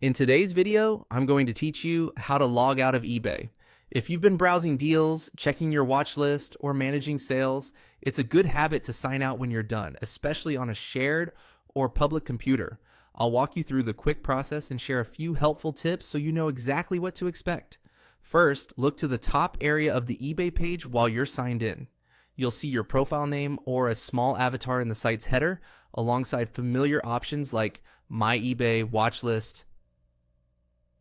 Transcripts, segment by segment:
In today's video, I'm going to teach you how to log out of eBay. If you've been browsing deals, checking your watch list, or managing sales, it's a good habit to sign out when you're done, especially on a shared or public computer. I'll walk you through the quick process and share a few helpful tips so you know exactly what to expect. First, look to the top area of the eBay page while you're signed in. You'll see your profile name or a small avatar in the site's header, alongside familiar options like My eBay, Watch List,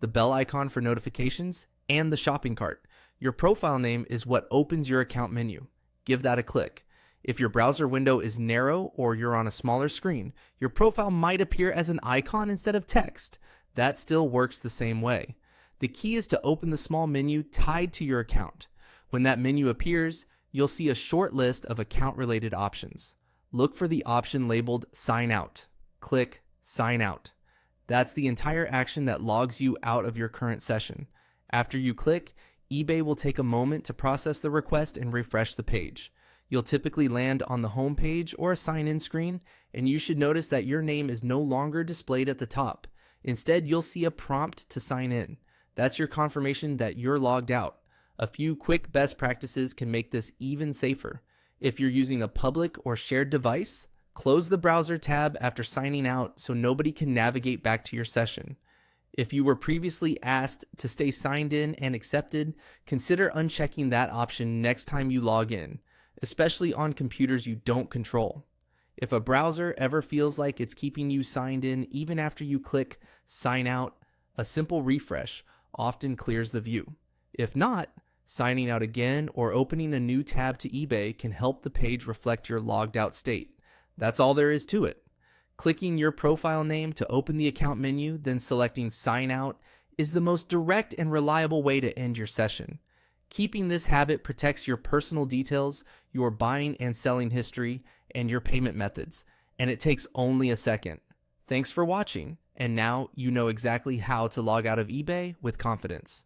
the bell icon for notifications, and the shopping cart. Your profile name is what opens your account menu. Give that a click. If your browser window is narrow or you're on a smaller screen, your profile might appear as an icon instead of text. That still works the same way. The key is to open the small menu tied to your account. When that menu appears, you'll see a short list of account-related options. Look for the option labeled Sign Out. Click Sign Out. That's the entire action that logs you out of your current session. After you click, eBay will take a moment to process the request and refresh the page. You'll typically land on the home page or a sign-in screen, and you should notice that your name is no longer displayed at the top. Instead, you'll see a prompt to sign in. That's your confirmation that you're logged out. A few quick best practices can make this even safer. If you're using a public or shared device, close the browser tab after signing out so nobody can navigate back to your session. If you were previously asked to stay signed in and accepted, consider unchecking that option next time you log in, especially on computers you don't control. If a browser ever feels like it's keeping you signed in even after you click Sign Out, a simple refresh often clears the view. If not, signing out again or opening a new tab to eBay can help the page reflect your logged out state. That's all there is to it. Clicking your profile name to open the account menu, then selecting Sign Out is the most direct and reliable way to end your session. Keeping this habit protects your personal details, your buying and selling history, and your payment methods, and it takes only a second. Thanks for watching, and now you know exactly how to log out of eBay with confidence.